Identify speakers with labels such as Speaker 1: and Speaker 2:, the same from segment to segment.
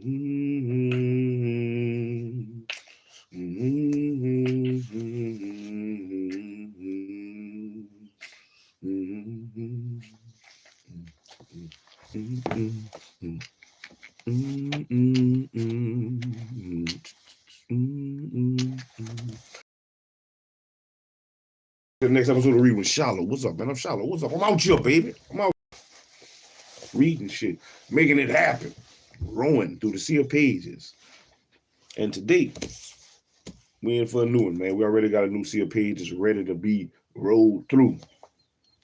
Speaker 1: The next episode of Read with SHILO. What's up, man? I'm SHILO. What's up? I'm out here, baby. I'm out reading shit, making it happen, rowing through the sea of pages. And today, we in for a new one, man. We already got a new sea of pages ready to be rolled through.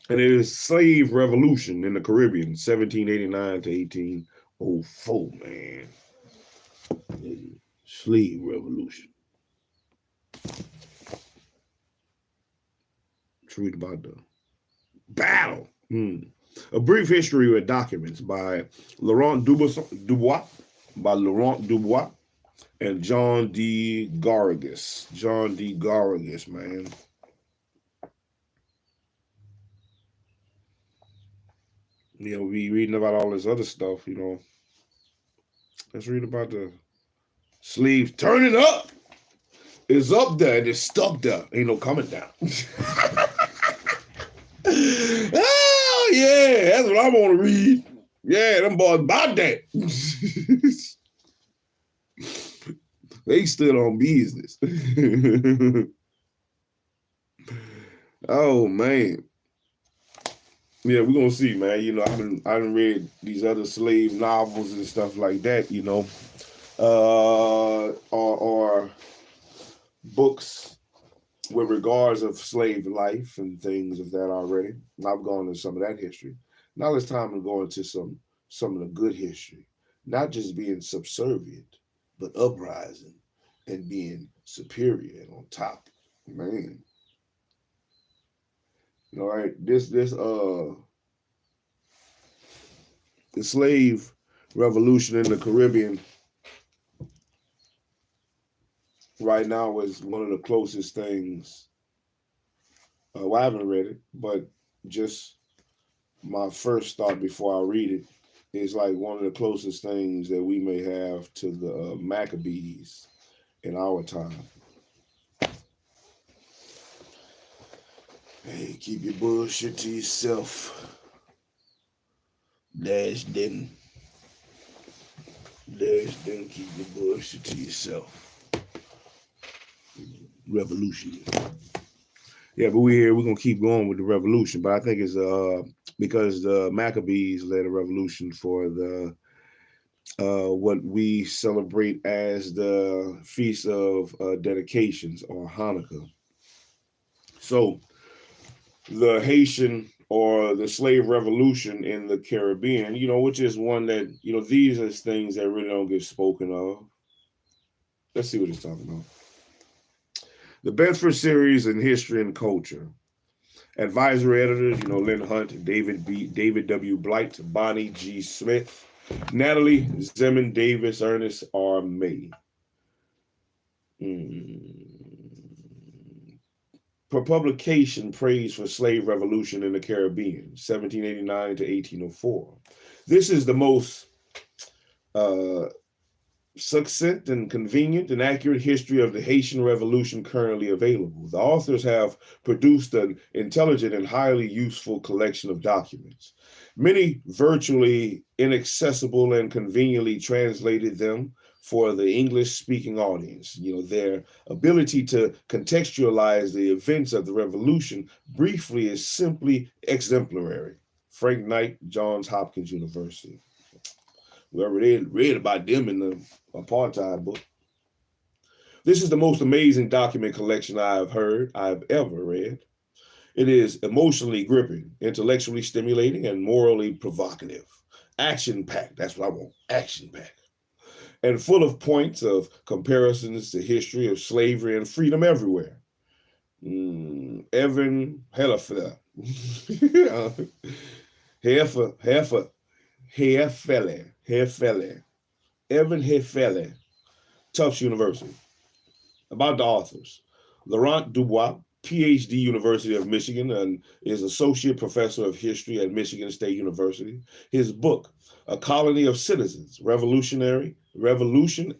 Speaker 1: And it is Slave Revolution in the Caribbean, 1789 to 1804, man. Slave Revolution. Let's read about the battle. A brief history with documents by Dubois, and John D. Garrigus. John D. Garrigus, man. You know, we reading about all this other stuff, you know. Let's read about the slaves. Turn it up. It's up there and it's stuck there. Ain't no coming down. Oh, yeah. That's what I want to read. Yeah, them boys about that. They stood on business. Oh, man. Yeah, we're going to see, man. You know, I haven't read these other slave novels and stuff like that, you know. Or books with regards of slave life and things of that already. And I've gone into some of that history. Now it's time to go into some of the good history. Not just being subservient, but uprising and being superior and on top. Man. All right, the slave revolution in the Caribbean right now is one of the closest things. Well, I haven't read it, but just my first thought before I read it is like one of the closest things that we may have to the Maccabees in our time. Hey, keep your bullshit to yourself. Dash didn't. Keep your bullshit to yourself. Revolution. Yeah, but we're going to keep going with the revolution. But I think it's because the Maccabees led a revolution for the what we celebrate as the Feast of Dedications or Hanukkah. So the Haitian or the slave revolution in the Caribbean, you know, which is one that, you know, these are things that really don't get spoken of. Let's see what it's talking about. The Bedford Series in History and Culture. Advisory editors, you know, Lynn Hunt, David W. Blight, Bonnie G. Smith, Natalie Zeman Davis, Ernest R. May. For publication, praise for slave revolution in the Caribbean, 1789 to 1804. This is the most succinct and convenient and accurate history of the Haitian Revolution currently available. The authors have produced an intelligent and highly useful collection of documents. Many virtually inaccessible and conveniently translated them for the English-speaking audience. You know, their ability to contextualize the events of the revolution briefly is simply exemplary. Frank Knight, Johns Hopkins University. We already read about them in the apartheid book. This is the most amazing document collection I've ever read. It is emotionally gripping, intellectually stimulating, and morally provocative. Action-packed, that's what I want, action-packed. And full of points of comparisons to history of slavery and freedom everywhere. Evan Hellefeller. Evan Hefele, Tufts University. About the authors. Laurent Dubois, PhD, University of Michigan, and is associate professor of history at Michigan State University. His book, A Colony of Citizens, Revolution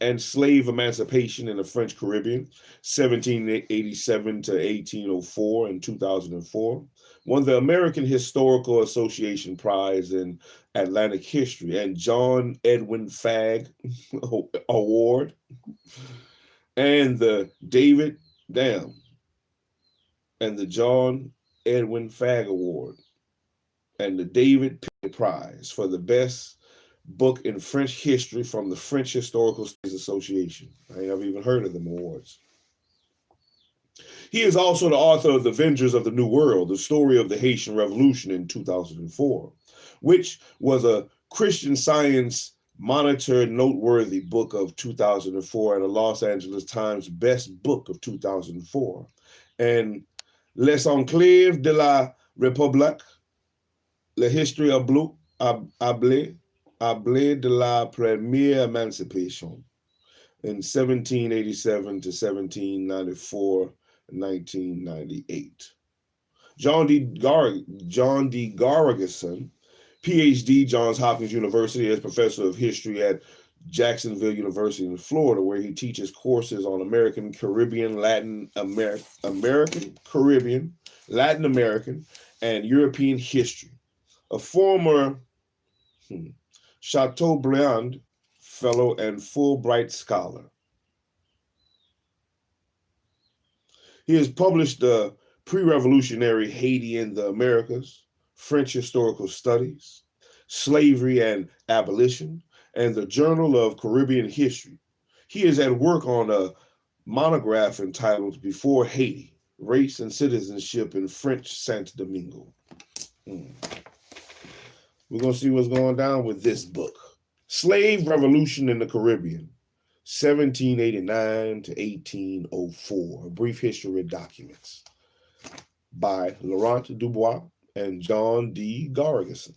Speaker 1: and Slave Emancipation in the French Caribbean, 1787 to 1804 and 2004, won the American Historical Association Prize in Atlantic History and John Edwin Fagg Award, and the John Edwin Fagg Award, and the David Penny Prize for the best book in French history from the French Historical Studies Association. I ain't never even heard of them awards. He is also the author of The Avengers of the New World, the story of the Haitian Revolution in 2004, which was a Christian Science monitored noteworthy book of 2004 and a Los Angeles Times best book of 2004. And Les Enclaves de la République, La Histoire Able de la Première Emancipation in 1787 to 1794, 1998. John D. Garrigus, PhD, Johns Hopkins University, as professor of history at Jacksonville University in Florida, where he teaches courses on American, Caribbean, Latin American, and European history. A former Chateaubriand Fellow and Fulbright Scholar. He has published the Pre-Revolutionary Haiti in the Americas, French Historical Studies, Slavery and Abolition, and the Journal of Caribbean History. He is at work on a monograph entitled Before Haiti, Race and Citizenship in French Saint Domingo. We're going to see what's going down with this book. Slave Revolution in the Caribbean, 1789 to 1804, A Brief History of Documents, by Laurent Dubois and John D. Garrigus.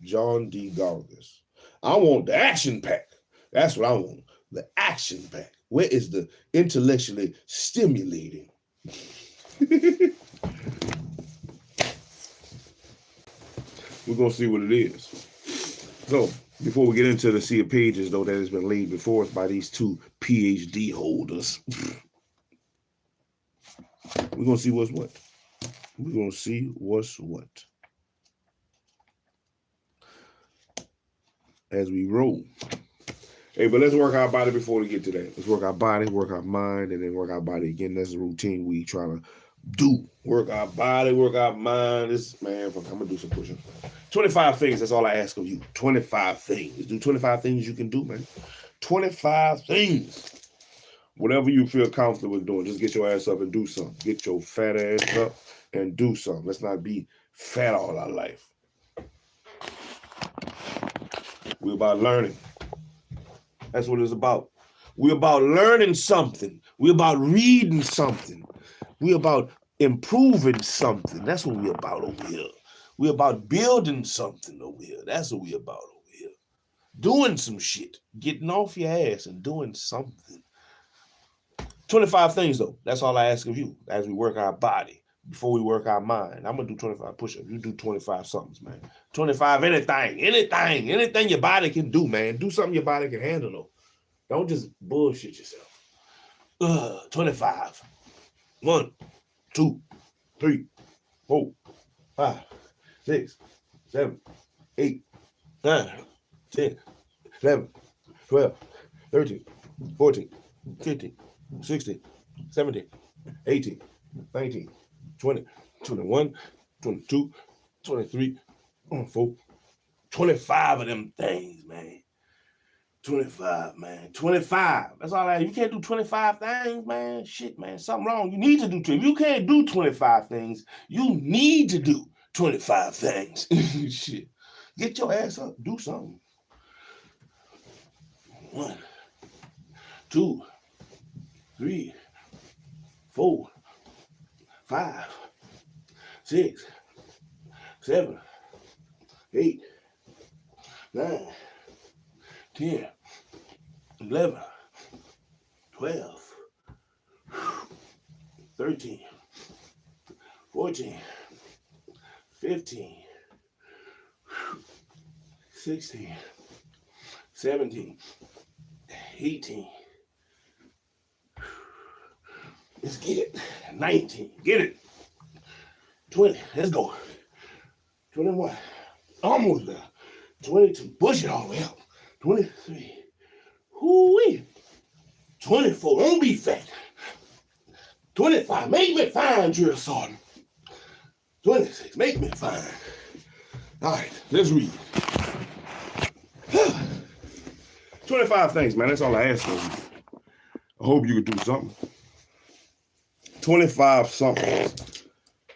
Speaker 1: John D. Garrigus. I want the action pack. That's what I want, the action pack. Where is the intellectually stimulating? We're going to see what it is. So, before we get into the sea of pages, though, that has been laid before us by these two PhD holders, we're going to see what's what. We're going to see what's what. As we roll. Hey, but let's work our body before we get to that. Let's work our body, work our mind, and then work our body again. That's the routine we try to do. Work our body, work our mind. I'm going to do some push-ups. 25 things, that's all I ask of you. 25 things. Do 25 things you can do, man. 25 things. Whatever you feel comfortable doing, just get your ass up and do something. Get your fat ass up and do something. Let's not be fat all our life. We're about learning. That's what it's about. We're about learning something. We're about reading something. We're about improving something. That's what we're about over here. We're about building something over here. That's what we're about over here. Doing some shit. Getting off your ass and doing something. 25 things, though. That's all I ask of you as we work our body before we work our mind. I'm going to do 25 push-ups. You do 25 somethings, man. 25 anything your body can do, man. Do something your body can handle, though. Don't just bullshit yourself. 25. 1, 2, 3, 4, 5, 6, 7, 8, 9, 10, 11, 12, 13, 14, 15, 16, 17, 18, 19, 20, 21, 22, 23, 24, 25 of them things, man. 25, man. 25. That's all I. You can't do 25 things, man. Shit, man. Something wrong. You need to do 2. If you can't do 25 things, you need to do 25 things. Shit. Get your ass up. Do something. 1, 2, 3, 4, 5, 6, 7, 8, 9, 10, 11, 12, 13, 14, 15, 16, 17, 18. Let's get it. 19. Get it. 20. Let's go. 21. Almost there. 22. Push it all the way up. 23. Whoo-wee. 24. Don't be fat. 25. Make me fine, drill sergeant. 26. Make me fine. All right. Let's read. 25 things, man. That's all I ask for you. I hope you could do something. 25 something.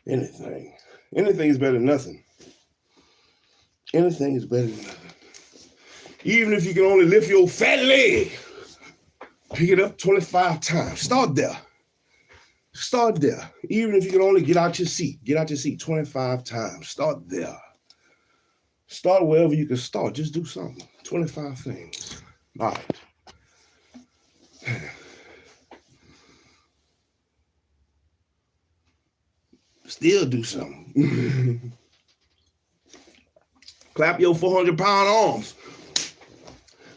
Speaker 1: Anything. Anything is better than nothing. Anything is better than nothing. Even if you can only lift your fat leg, pick it up 25 times. Start there. Start there. Even if you can only get out your seat. Get out your seat 25 times. Start there. Start wherever you can start. Just do something. 25 things. All right. Still do something. Clap your 400-pound arms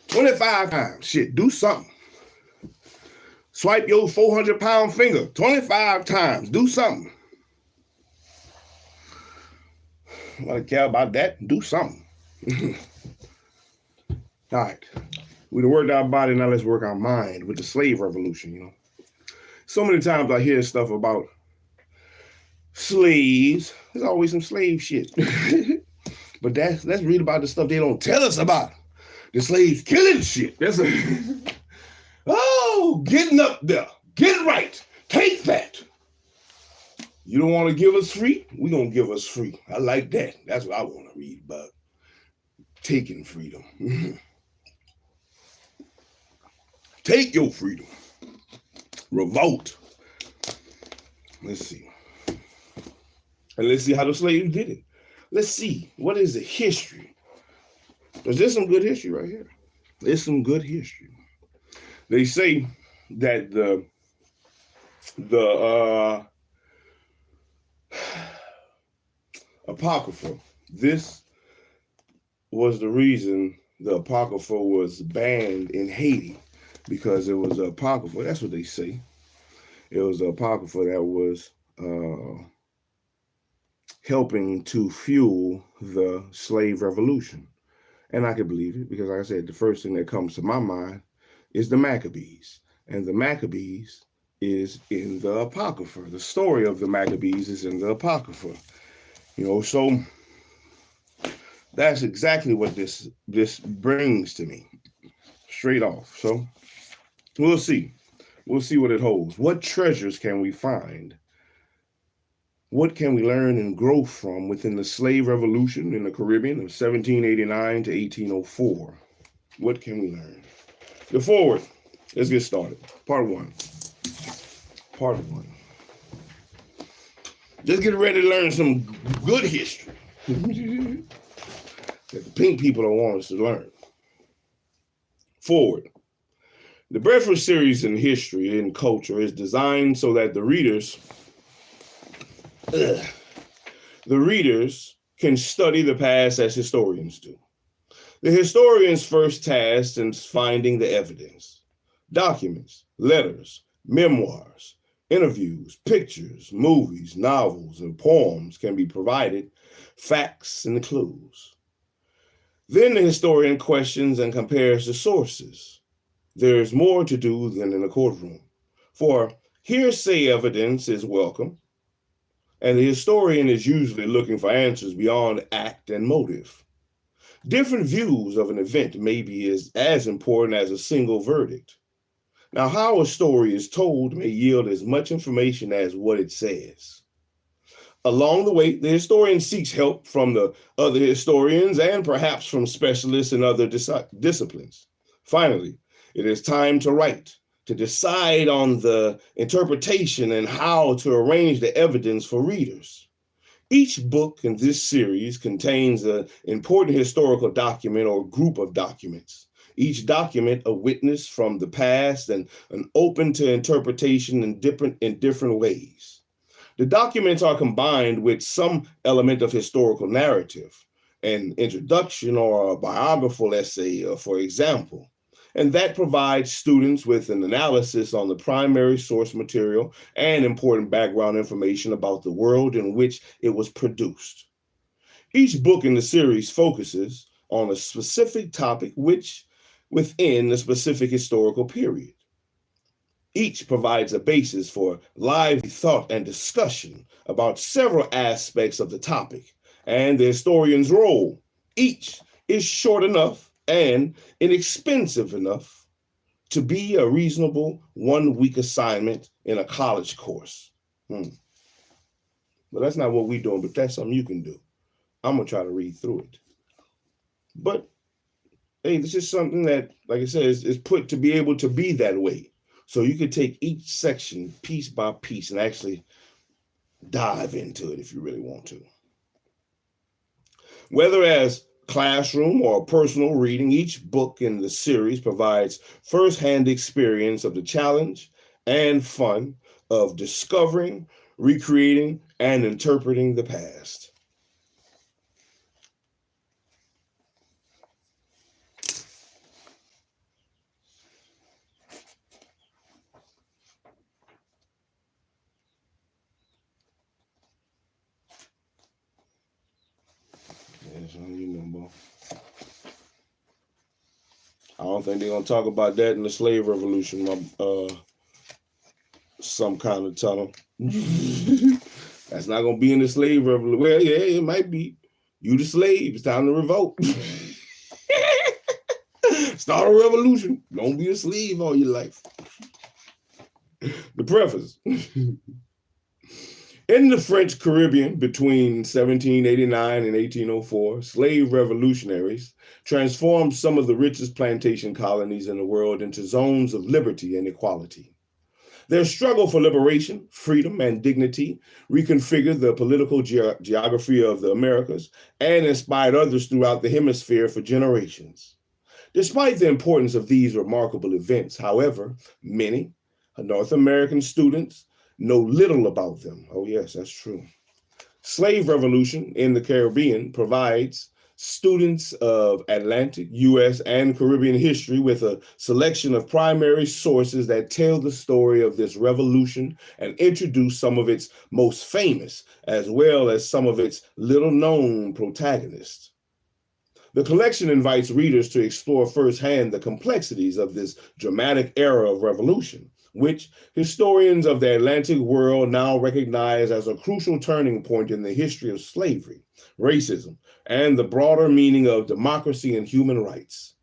Speaker 1: 25 times. Shit, do something. Swipe your 400-pound finger 25 times. Do something. I don't care about that. Do something. All right. We done worked our body, now let's work our mind with the slave revolution, you know. So many times I hear stuff about slaves. There's always some slave shit. But let's read about the stuff they don't tell us about. The slaves killing shit. That's getting up there. Get right. Take that. You don't want to give us free? We're going to give us free. I like that. That's what I want to read about. Taking freedom. Take your freedom. Revolt. Let's see. And let's see how the slaves did it. Let's see. What is the history? Because there's some good history right here. There's some good history. They say that the Apocrypha, this was the reason the Apocrypha was banned in Haiti, because it was an Apocrypha. That's what they say. It was an Apocrypha that was helping to fuel the slave revolution. And I could believe it because, like I said, the first thing that comes to my mind is the Maccabees. And the Maccabees is in the Apocrypha. The story of the Maccabees is in the Apocrypha. You know, so that's exactly what this brings to me, straight off. So we'll see. We'll see what it holds. What treasures can we find? What can we learn and grow from within the slave revolution in the Caribbean of 1789 to 1804? What can we learn? The forward. Let's get started. Part one. Part one. Just get ready to learn some good history that the pink people don't want us to learn. Forward. The Breakfast series in history and culture is designed so that the readers can study the past as historians do. The historian's first task is finding the evidence. Documents, letters, memoirs, interviews, pictures, movies, novels, and poems can be provided, facts and clues. Then the historian questions and compares the sources. There is more to do than in a courtroom, for hearsay evidence is welcome, and the historian is usually looking for answers beyond act and motive. Different views of an event may be as important as a single verdict. Now, how a story is told may yield as much information as what it says. Along the way, the historian seeks help from the other historians and perhaps from specialists in other disciplines. Finally, it is time to write, to decide on the interpretation and how to arrange the evidence for readers. Each book in this series contains an important historical document or group of documents. each document a witness from the past and an open to interpretation in different ways. The documents are combined with some element of historical narrative, an introduction or a biographical essay, for example, and that provides students with an analysis on the primary source material and important background information about the world in which it was produced. Each book in the series focuses on a specific topic within a specific historical period. Each provides a basis for lively thought and discussion about several aspects of the topic and the historian's role. Each is short enough and inexpensive enough to be a reasonable 1-week assignment in a college course. But that's not what we're doing, but that's something you can do. I'm going to try to read through it. But, hey, this is something that, like I said, is put to be able to be that way. So you could take each section piece by piece and actually dive into it if you really want to. Whether as classroom or personal reading, each book in the series provides firsthand experience of the challenge and fun of discovering, recreating, and interpreting the past. I don't think they're gonna talk about that in the slave revolution, some kind of tunnel. That's not gonna be in the slave revolution. Well, yeah, it might be. You the slave, it's time to revolt. Start a revolution. Don't be a slave all your life. The preface. In the French Caribbean between 1789 and 1804, slave revolutionaries transformed some of the richest plantation colonies in the world into zones of liberty and equality. Their struggle for liberation, freedom, and dignity reconfigured the political geography of the Americas and inspired others throughout the hemisphere for generations. Despite the importance of these remarkable events, however, many North American students know little about them. Oh, yes, that's true. Slave revolution in the Caribbean provides students of Atlantic, U.S., and Caribbean history with a selection of primary sources that tell the story of this revolution and introduce some of its most famous, as well as some of its little-known protagonists. The collection invites readers to explore firsthand the complexities of this dramatic era of revolution, which historians of the Atlantic world now recognize as a crucial turning point in the history of slavery, racism, and the broader meaning of democracy and human rights.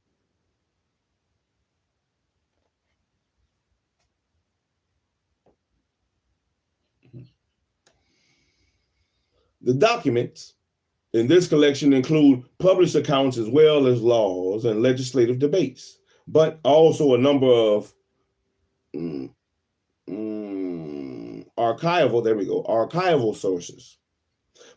Speaker 1: The documents in this collection include published accounts as well as laws and legislative debates, but also a number of archival sources.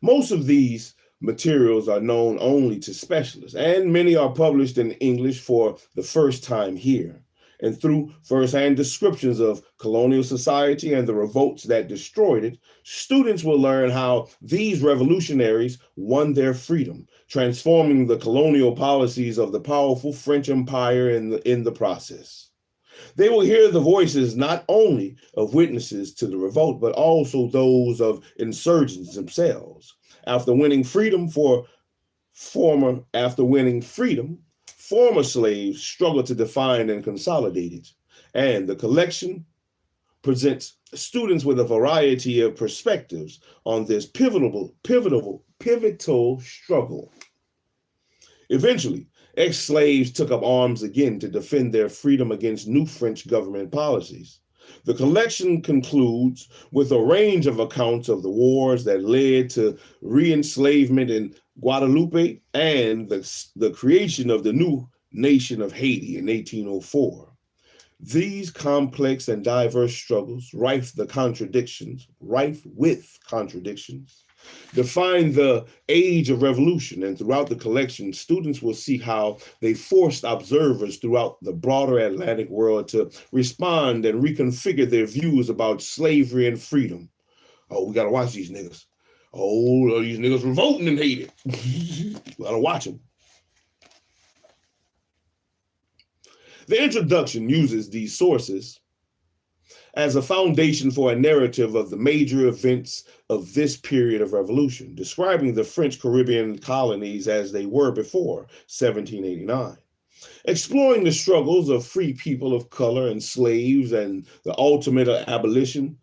Speaker 1: Most of these materials are known only to specialists, and many are published in English for the first time here. And through firsthand descriptions of colonial society and the revolts that destroyed it, students will learn how these revolutionaries won their freedom, transforming the colonial policies of the powerful French Empire in the process. They will hear the voices not only of witnesses to the revolt, but also those of insurgents themselves. After winning freedom, former slaves struggled to define and consolidate it. And the collection presents students with a variety of perspectives on this pivotal struggle. Eventually, ex-slaves took up arms again to defend their freedom against new French government policies. The collection concludes with a range of accounts of the wars that led to re-enslavement in Guadeloupe and the creation of the new nation of Haiti in 1804. These complex and diverse struggles, rife with contradictions, define the age of revolution, and throughout the collection, students will see how they forced observers throughout the broader Atlantic world to respond and reconfigure their views about slavery and freedom. Oh, we gotta watch these niggas. Oh, these niggas revolting and hated. We gotta watch them. The introduction uses these sources as a foundation for a narrative of the major events of this period of revolution, describing the French Caribbean colonies as they were before 1789, exploring the struggles of free people of color and slaves and the ultimate abolition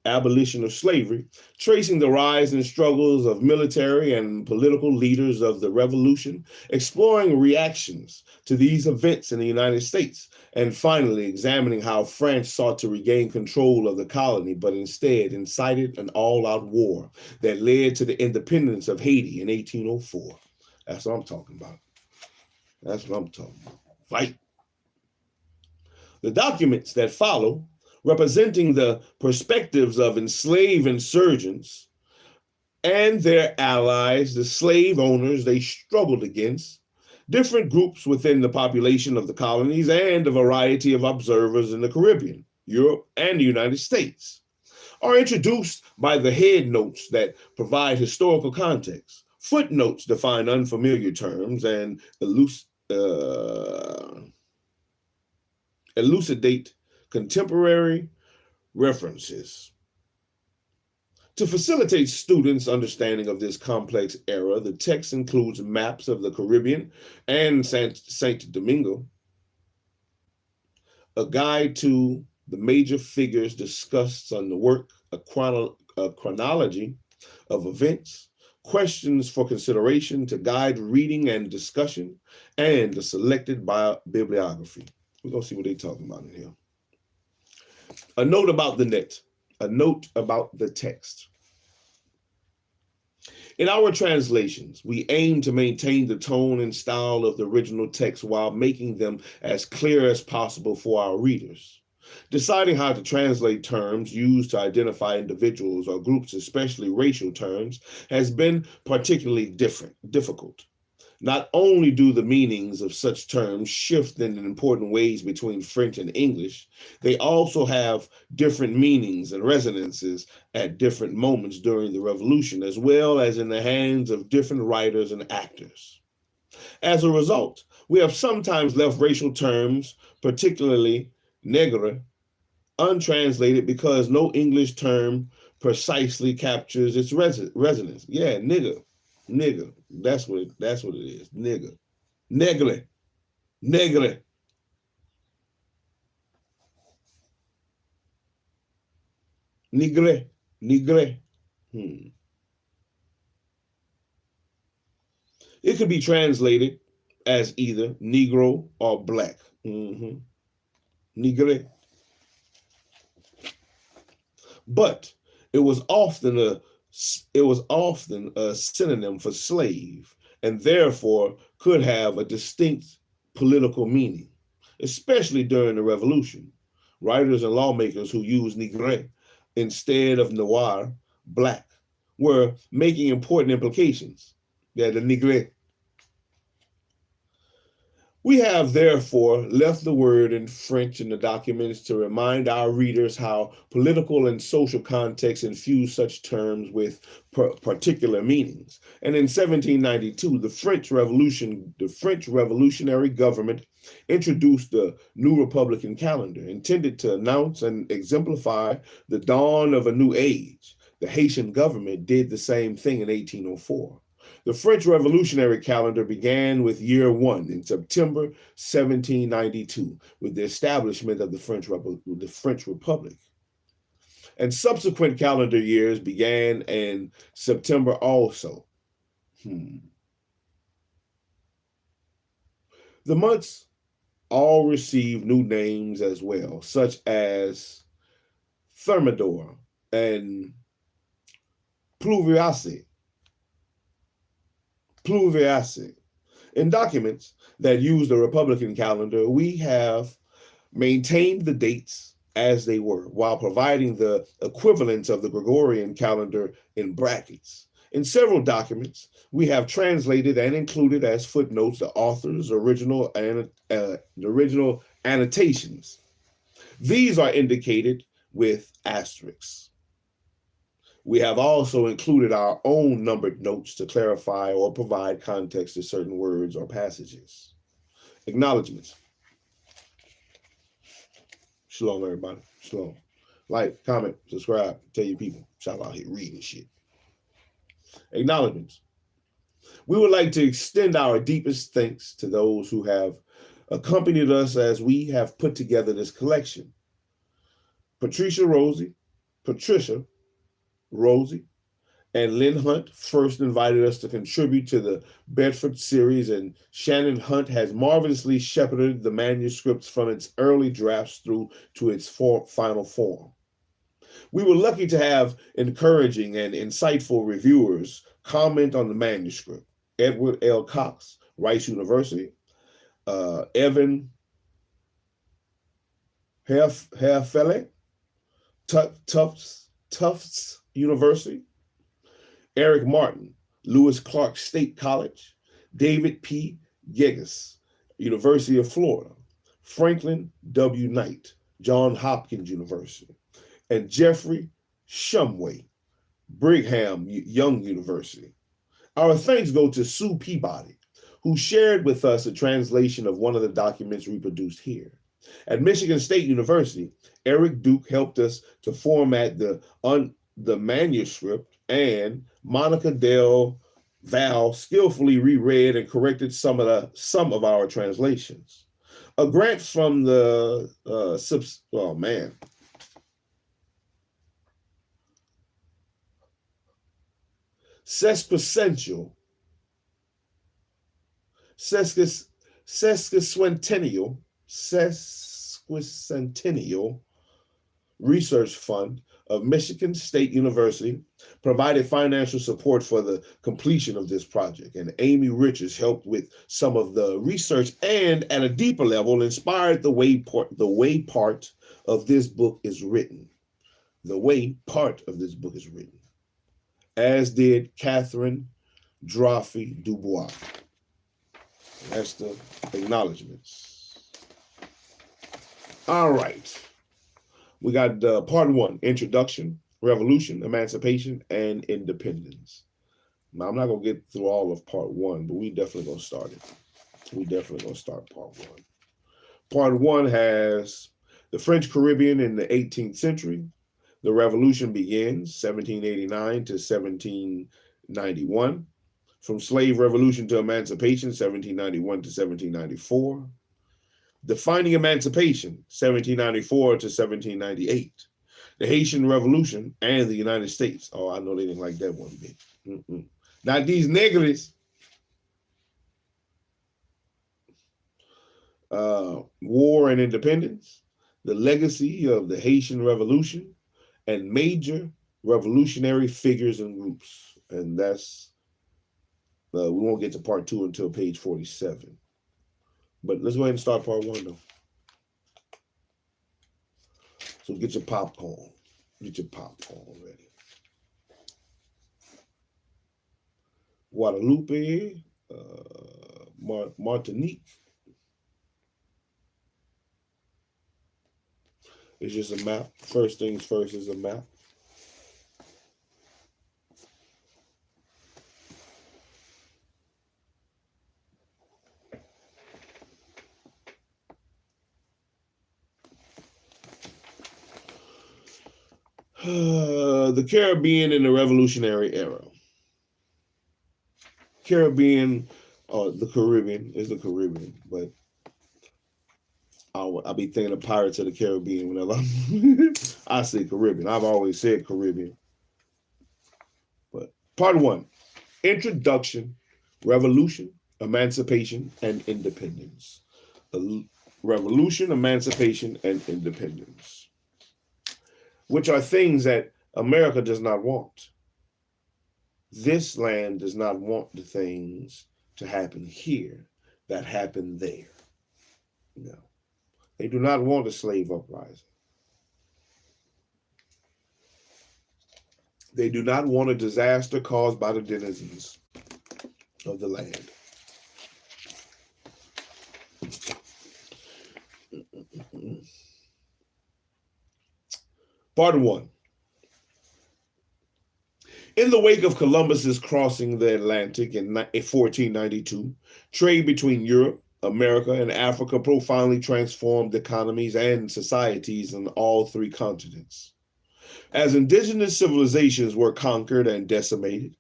Speaker 1: of slavery, tracing the rise and struggles of military and political leaders of the revolution, exploring reactions to these events in the United States, and finally examining how France sought to regain control of the colony, but instead incited an all-out war that led to the independence of Haiti in 1804. That's what I'm talking about. That's what I'm talking about. Fight. The documents that follow, representing the perspectives of enslaved insurgents and their allies, the slave owners they struggled against, different groups within the population of the colonies, and a variety of observers in the Caribbean, Europe, and the United States, are introduced by the head notes that provide historical context. Footnotes define unfamiliar terms and elucidate contemporary references. To facilitate students' understanding of this complex era, the text includes maps of the Caribbean and Saint Domingo, a guide to the major figures discussed on the work, a chronology of events, questions for consideration to guide reading and discussion, and a selected bibliography. We're going to see what they're talking about in here. A note about the net. A note about the text. In our translations, we aim to maintain the tone and style of the original text while making them as clear as possible for our readers. Deciding how to translate terms used to identify individuals or groups, especially racial terms, has been particularly difficult. Not only do the meanings of such terms shift in important ways between French and English, they also have different meanings and resonances at different moments during the Revolution, as well as in the hands of different writers and actors. As a result, we have sometimes left racial terms, particularly negre, untranslated because no English term precisely captures its resonance. Yeah, nigger. Nigger. That's what it is. Nigger. Negre. Negre. Nigre. Nigre. It could be translated as either Negro or black. Nigre. But it was often a synonym for slave, and therefore could have a distinct political meaning, especially during the Revolution. Writers and lawmakers who used nigre instead of noir, black, were making important implications. Yeah, the nigre. We have therefore left the word in French in the documents to remind our readers how political and social contexts infuse such terms with particular meanings. And in 1792, the French revolutionary government introduced the new Republican calendar, intended to announce and exemplify the dawn of a new age. The Haitian government did the same thing in 1804. The French revolutionary calendar began with year one in September 1792 with the establishment of the French Republic. And subsequent calendar years began in September also. The months all received new names as well, such as Thermidor and Pluviace. In documents that use the Republican calendar, we have maintained the dates as they were, while providing the equivalents of the Gregorian calendar in brackets. In several documents, we have translated and included as footnotes the author's original annotations. These are indicated with asterisks. We have also included our own numbered notes to clarify or provide context to certain words or passages. Acknowledgements. Shalom, everybody. Shalom. Like, comment, subscribe, tell your people. Shout out here reading shit. Acknowledgements. We would like to extend our deepest thanks to those who have accompanied us as we have put together this collection. Patricia, Rosie, and Lynn Hunt first invited us to contribute to the Bedford series, and Shannon Hunt has marvelously shepherded the manuscripts from its early drafts through to its final form. We were lucky to have encouraging and insightful reviewers comment on the manuscript. Edward L. Cox, Rice University, Evan Herfele, Tufts University, Eric Martin, Lewis Clark State College, David P. Garrigus, University of Florida, Franklin W. Knight, Johns Hopkins University, and Jeffrey Shumway, Brigham Young University. Our thanks go to Sue Peabody, who shared with us a translation of one of the documents reproduced here. At Michigan State University, Eric Duke helped us to format the manuscript, and Monica Del Val skillfully reread and corrected some of our translations. A grant from the Sesquicentennial Research Fund of Michigan State University provided financial support for the completion of this project, and Amy Richards helped with some of the research and, at a deeper level, inspired the way part of this book is written. The way part of this book is written, as did Catherine Drophy Dubois. That's the acknowledgments. All right. We got part one, Introduction, Revolution, Emancipation, and Independence. Now, I'm not going to get through all of part one, but we definitely going to start it. We definitely going to start part one. Part one has the French Caribbean in the 18th century. The Revolution begins 1789 to 1791. From Slave Revolution to Emancipation, 1791 to 1794. Defining Emancipation, 1794 to 1798. The Haitian Revolution and the United States. Oh, I know they didn't like that one bit. Not these niggas. War and Independence, the legacy of the Haitian Revolution, and major revolutionary figures and groups. And that's, we won't get to part two until page 47. But let's go ahead and start part one, though. So get your popcorn. Get your popcorn ready. Guadalupe, Martinique. It's just a map. First things first is a map. The Caribbean in the Revolutionary Era. Caribbean, the Caribbean is the Caribbean, but I'll be thinking of Pirates of the Caribbean whenever I say Caribbean. I've always said Caribbean. But part one, Introduction, Revolution, Emancipation, and Independence. Revolution, Emancipation, and Independence, which are things that America does not want. This land does not want the things to happen here that happen there. No. They do not want a slave uprising. They do not want a disaster caused by the denizens of the land. Part 1. In the wake of Columbus's crossing the Atlantic in 1492, trade between Europe, America, and Africa profoundly transformed economies and societies on all three continents. As indigenous civilizations were conquered and decimated,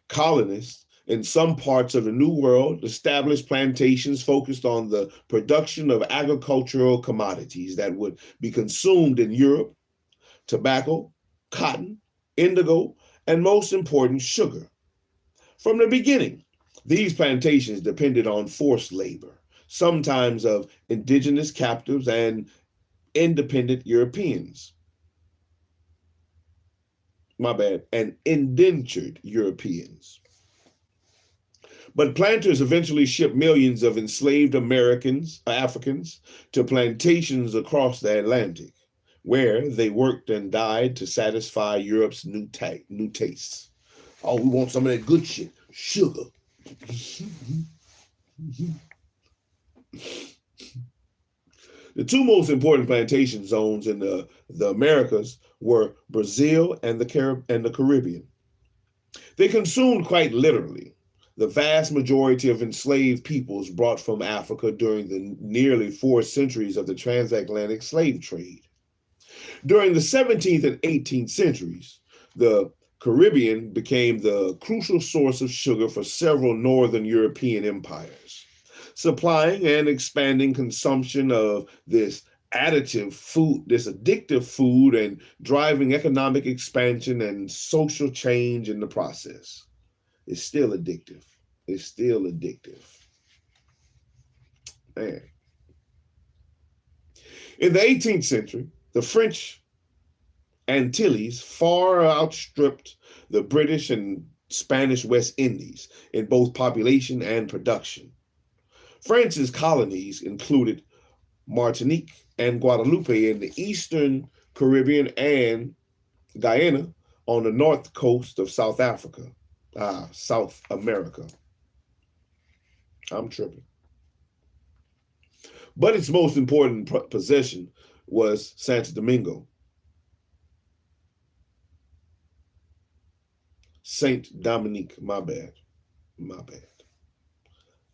Speaker 1: colonists in some parts of the New World established plantations focused on the production of agricultural commodities that would be consumed in Europe: tobacco, cotton, indigo, and most important, sugar. From the beginning, these plantations depended on forced labor, sometimes of indigenous captives and independent Europeans. And indentured Europeans. But planters eventually shipped millions of enslaved Africans to plantations across the Atlantic, where they worked and died to satisfy Europe's new tastes. Oh, we want some of that good shit, sugar. The two most important plantation zones in the Americas were Brazil and the Caribbean. They consumed, quite literally, the vast majority of enslaved peoples brought from Africa during the nearly 4 centuries of the transatlantic slave trade. During the 17th and 18th centuries, the Caribbean became the crucial source of sugar for several northern European empires, supplying and expanding consumption of this addictive food, and driving economic expansion and social change in the process. It's still addictive. It's still addictive. Man. In the 18th century, the French Antilles far outstripped the British and Spanish West Indies in both population and production. France's colonies included Martinique and Guadeloupe in the eastern Caribbean and Guyana on the north coast of South America. I'm tripping. But its most important possession was Santo Domingo. Saint Dominique, my bad.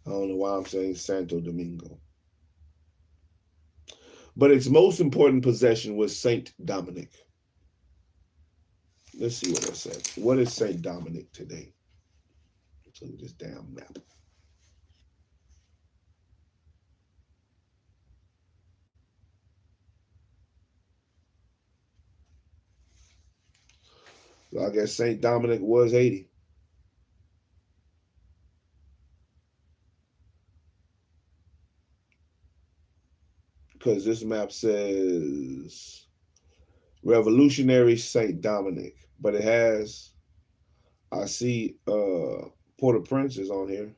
Speaker 1: I don't know why I'm saying Santo Domingo. But its most important possession was Saint Dominic. Let's see what it says. What is Saint Dominic today? Let's look at this damn map. So I guess Saint Dominic was 80. Because this map says Revolutionary Saint Dominic, but it has, I see Port-au-Prince is on here.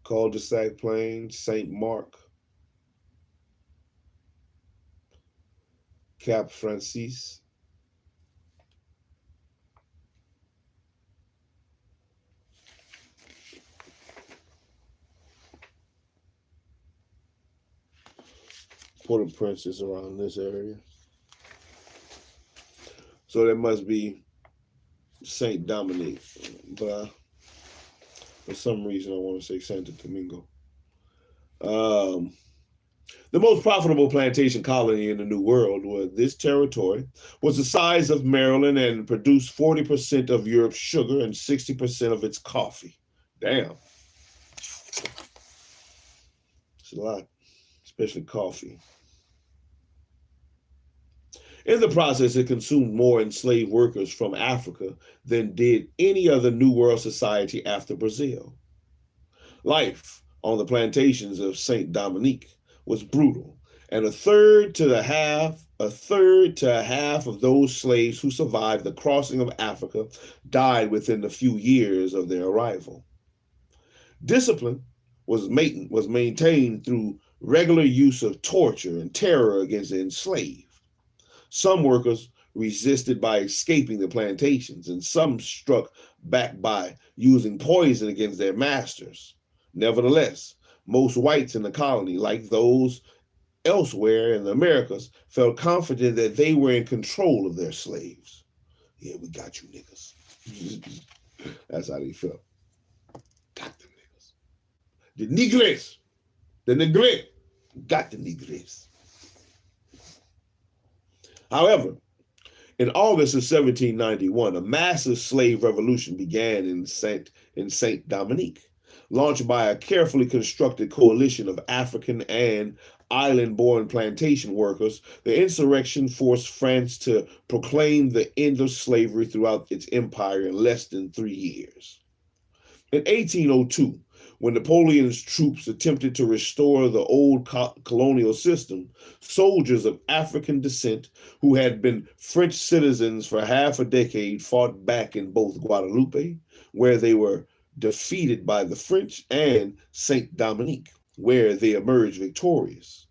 Speaker 1: Cul-de-sac Plain, Saint Mark, Cap Francis. Port-au-Prince is around this area. So that must be Saint Dominic, but for some reason I want to say Santo Domingo. The most profitable plantation colony in the New World this territory was the size of Maryland and produced 40% of Europe's sugar and 60% of its coffee. Damn. It's a lot, especially coffee. In the process, it consumed more enslaved workers from Africa than did any other New World society after Brazil. Life on the plantations of Saint Dominique was brutal, and a third to a half of those slaves who survived the crossing of Africa died within a few years of their arrival. Discipline was maintained through regular use of torture and terror against the enslaved. Some workers resisted by escaping the plantations, and some struck back by using poison against their masters. Nevertheless, most whites in the colony, like those elsewhere in the Americas, felt confident that they were in control of their slaves. Yeah, we got you niggas. That's how they felt. Got them niggas. The Negroes. The Negre. Got the Negroes. However, in August of 1791, a massive slave revolution began in Saint Dominique, launched by a carefully constructed coalition of African and island-born plantation workers. The insurrection forced France to proclaim the end of slavery throughout its empire in less than 3 years. In 1802, when Napoleon's troops attempted to restore the old colonial system, soldiers of African descent who had been French citizens for half a decade fought back in both Guadeloupe, where they were defeated by the French, and Saint Dominique, where they emerged victorious.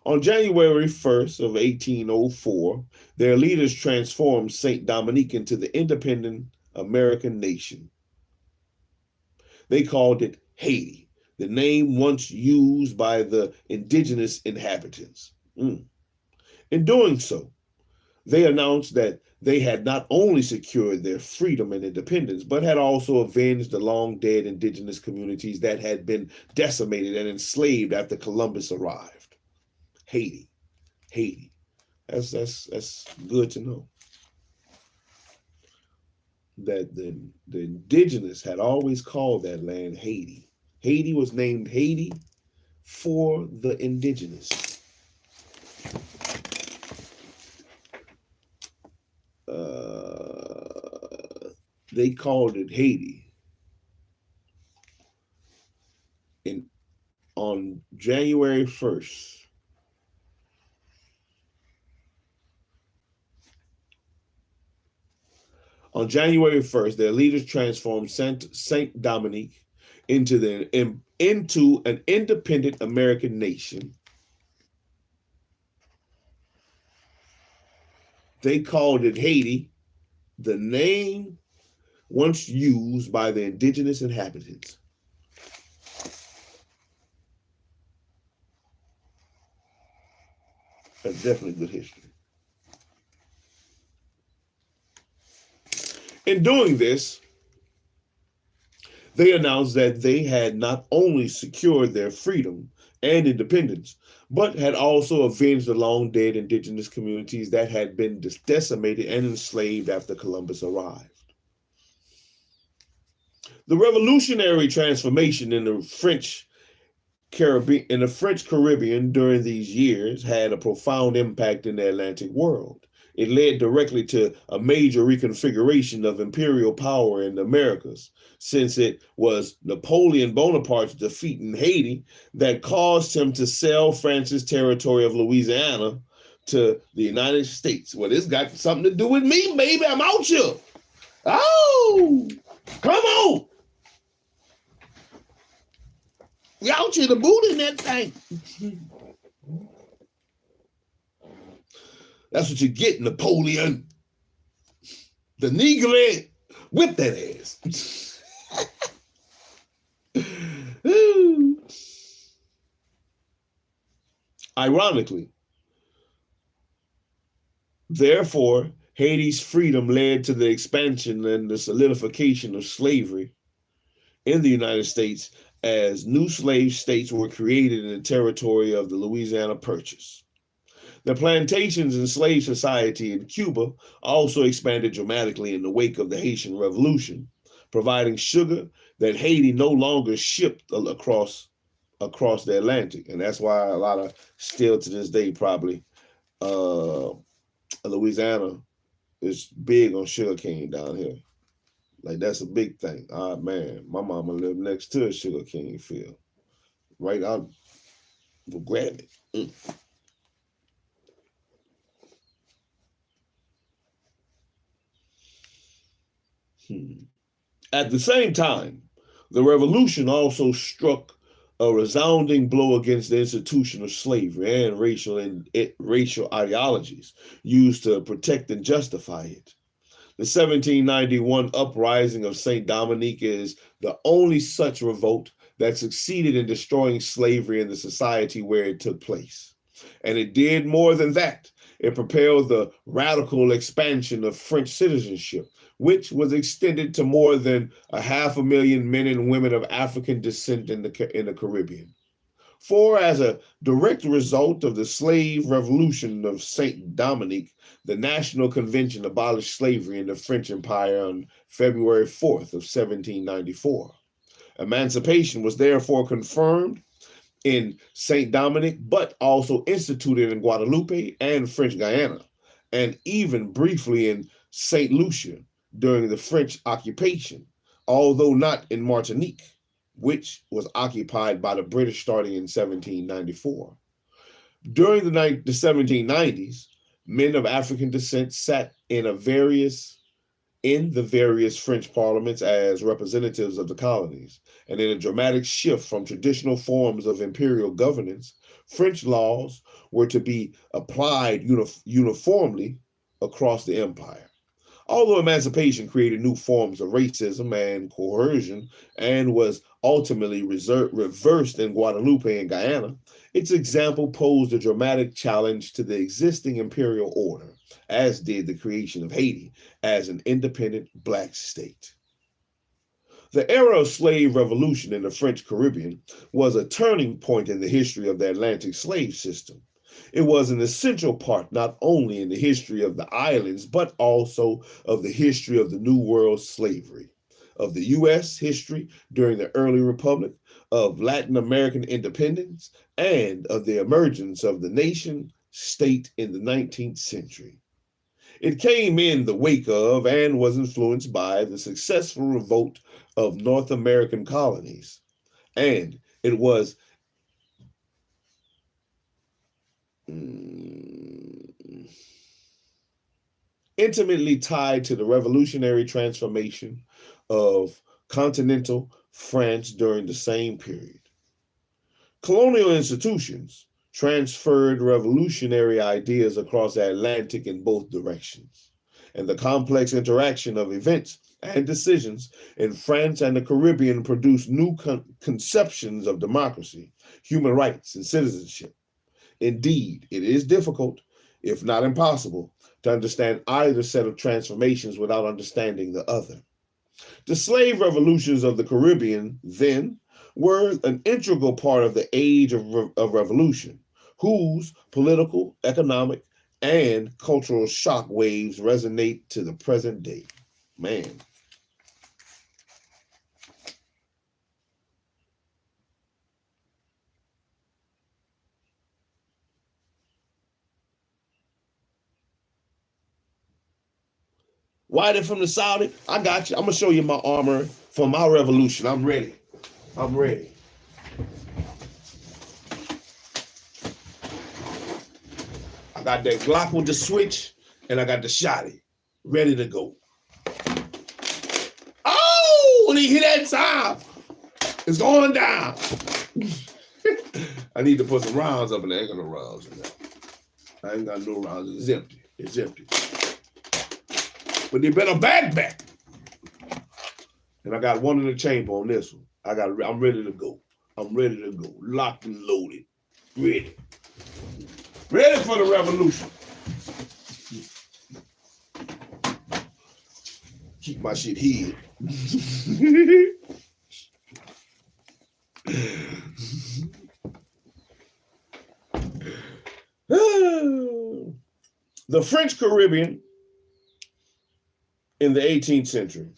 Speaker 1: On January 1st of 1804, their leaders transformed Saint Dominique into the independent American nation. They called it Haiti, the name once used by the indigenous inhabitants. In doing so, they announced that they had not only secured their freedom and independence, but had also avenged the long-dead indigenous communities that had been decimated and enslaved after Columbus arrived. Haiti. That's good to know. That the indigenous had always called that land Haiti. Haiti was named Haiti for the indigenous. They called it Haiti. On January 1st. On January 1st, their leaders transformed Saint Dominique into an independent American nation. They called it Haiti, the name once used by the indigenous inhabitants. That's definitely good history. In doing this, they announced that they had not only secured their freedom and independence, but had also avenged the long-dead indigenous communities that had been decimated and enslaved after Columbus arrived. The revolutionary transformation in the French Caribbean during these years had a profound impact in the Atlantic world. It led directly to a major reconfiguration of imperial power in the Americas, since it was Napoleon Bonaparte's defeat in Haiti that caused him to sell France's territory of Louisiana to the United States. Well, this got something to do with me, baby. I'm out here. Oh, come on. We out here to boot in that thing. That's what you get, Napoleon. The Negro, whip that ass. Ironically, therefore, Haiti's freedom led to the expansion and the solidification of slavery in the United States as new slave states were created in the territory of the Louisiana Purchase. The plantations and slave society in Cuba also expanded dramatically in the wake of the Haitian Revolution, providing sugar that Haiti no longer shipped across the Atlantic. And that's why a lot of, still to this day, probably, Louisiana is big on sugarcane down here. Like, that's a big thing. Ah, man, my mama lived next to a sugarcane field. Right out, we'll grab it. At the same time, the revolution also struck a resounding blow against the institution of slavery and racial ideologies used to protect and justify it. The 1791 uprising of St. Dominique is the only such revolt that succeeded in destroying slavery in the society where it took place. And it did more than that. It propelled the radical expansion of French citizenship, which was extended to more than 500,000 men and women of African descent in the Caribbean. For as a direct result of the slave revolution of St. Dominique, the National Convention abolished slavery in the French Empire on February 4th of 1794. Emancipation was therefore confirmed in St. Dominique, but also instituted in Guadeloupe and French Guiana, and even briefly in St. Lucia during the French occupation, although not in Martinique, which was occupied by the British starting in 1794. During the 1790s, men of African descent sat in the various French parliaments as representatives of the colonies, and in a dramatic shift from traditional forms of imperial governance, French laws were to be applied uniformly across the empire. Although emancipation created new forms of racism and coercion and was ultimately reversed in Guadeloupe and Guyana, its example posed a dramatic challenge to the existing imperial order, as did the creation of Haiti as an independent Black state. The era of slave revolution in the French Caribbean was a turning point in the history of the Atlantic slave system. It was an essential part not only in the history of the islands, but also of the history of the New World slavery, of the U.S. history during the early republic, of Latin American independence, and of the emergence of the nation state in the 19th century. It came in the wake of and was influenced by the successful revolt of North American colonies, and it was intimately tied to the revolutionary transformation of continental France during the same period. Colonial institutions transferred revolutionary ideas across the Atlantic in both directions, and the complex interaction of events and decisions in France and the Caribbean produced new conceptions of democracy, human rights, and citizenship. Indeed, it is difficult, if not impossible, to understand either set of transformations without understanding the other. The slave revolutions of the Caribbean, then, were an integral part of the age of revolution, whose political, economic, and cultural shock waves resonate to the present day. Man. Whited from the Saudi, I got you. I'm going to show you my armor for my revolution. I'm ready. I'm ready. I got that Glock with the switch, and I got the shotty ready to go. Oh, when he hit that time, it's going down. I need to put some rounds up in there. I ain't got no rounds in there. I ain't got no rounds. It's empty. It's empty. But they better back. And I got one in the chamber on this one. I'm ready to go. I'm ready to go. Locked and loaded. Ready. Ready for the revolution. Keep my shit hid. The French Caribbean in the 18th century.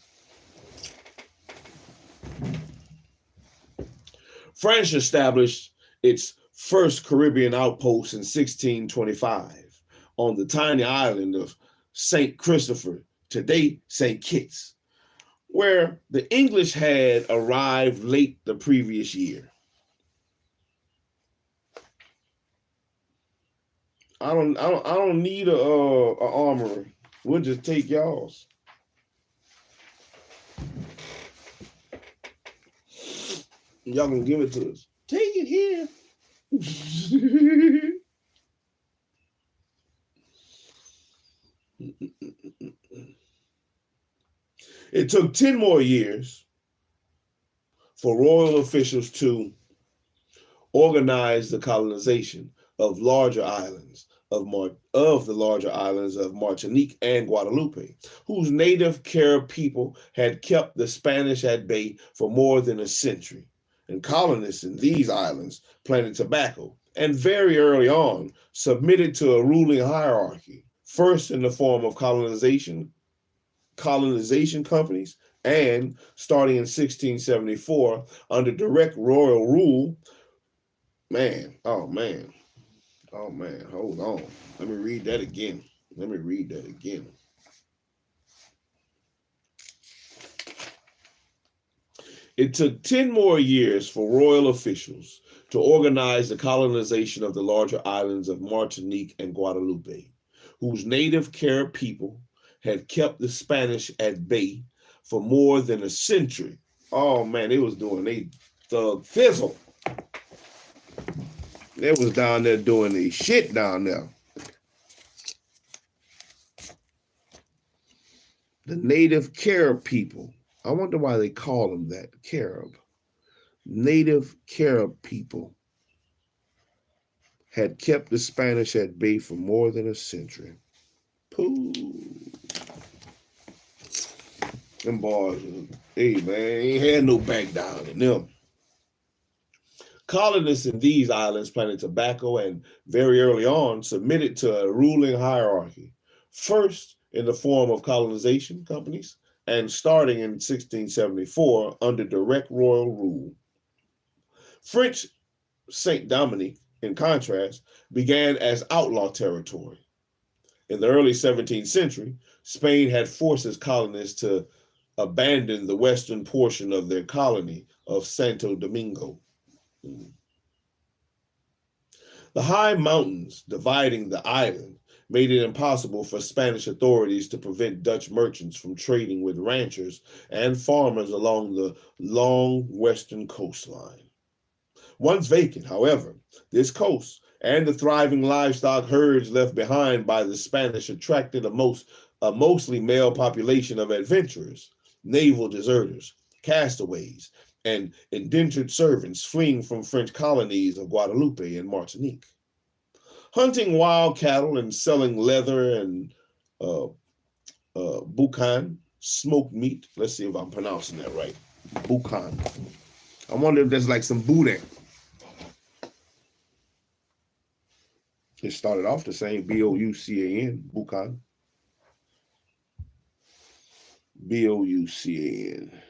Speaker 1: France established its first Caribbean outpost in 1625 on the tiny island of St. Christopher, today St. Kitts, where the English had arrived late the previous year. I don't need a armorer. We'll just take y'all's. Y'all can give it to us. again. It took 10 more years for royal officials to organize the colonization of larger islands of the larger islands of Martinique and Guadeloupe, whose native Carib people had kept the Spanish at bay for more than a century. And colonists in these islands planted tobacco and very early on submitted to a ruling hierarchy, first in the form of colonization companies, and starting in 1674 under direct royal rule. Oh man, hold on. Let me read that again. It took 10 more years for royal officials to organize the colonization of the larger islands of Martinique and Guadeloupe, whose native Carib people had kept the Spanish at bay for more than a century. Oh man, they was doing a thug fizzle. They was down there doing the shit down there. The native Carib people. I wonder why they call them that, Carib. Native Carib people had kept the Spanish at bay for more than a century. Pooh. Them boys, hey man, ain't had no back down in them. Colonists in these islands planted tobacco and very early on submitted to a ruling hierarchy, first in the form of colonization companies and starting in 1674 under direct royal rule. French Saint Dominique, in contrast, began as outlaw territory. In the early 17th century, Spain had forced its colonists to abandon the western portion of their colony of Santo Domingo. The high mountains dividing the island made it impossible for Spanish authorities to prevent Dutch merchants from trading with ranchers and farmers along the long western coastline. Once vacant, however, this coast and the thriving livestock herds left behind by the Spanish attracted a mostly male population of adventurers, naval deserters, castaways, and indentured servants fleeing from French colonies of Guadeloupe and Martinique. Hunting wild cattle and selling leather and boucan, smoked meat. Let's see if I'm pronouncing that right. Boucan. I wonder if there's like some boudin. It started off the same, B-O-U-C-A-N, boucan. B-O-U-C-A-N.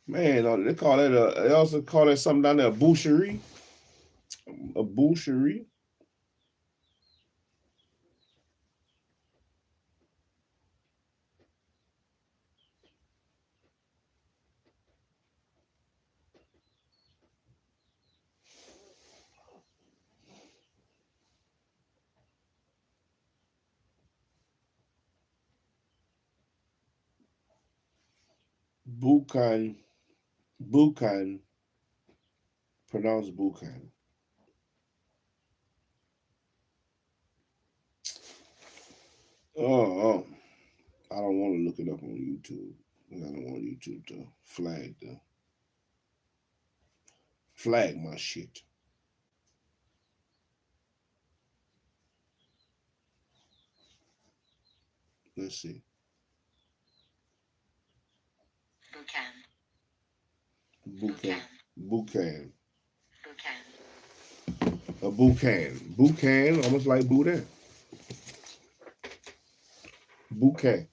Speaker 1: Man, they call that they also call that something down there, a boucherie. A boucherie. Boucan. Boucan. Pronounced boucan. Oh, I don't want to look it up on YouTube. I don't want YouTube to flag my shit. Let's see. Boucan. Boucan. A boucan. Boucan, almost like boudin. Boucan.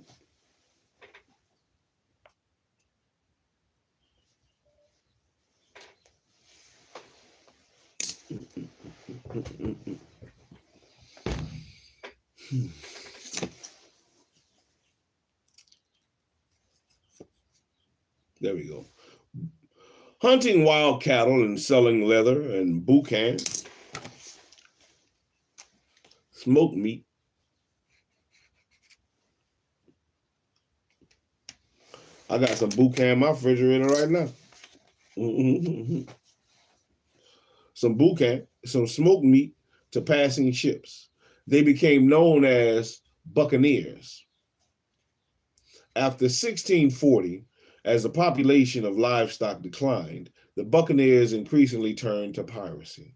Speaker 1: There we go. hunting wild cattle and selling leather and boucan, smoked meat. I got some boucan in my refrigerator right now. Some boucan, some smoked meat to passing ships. They became known as buccaneers. After 1640, as the population of livestock declined, the buccaneers increasingly turned to piracy.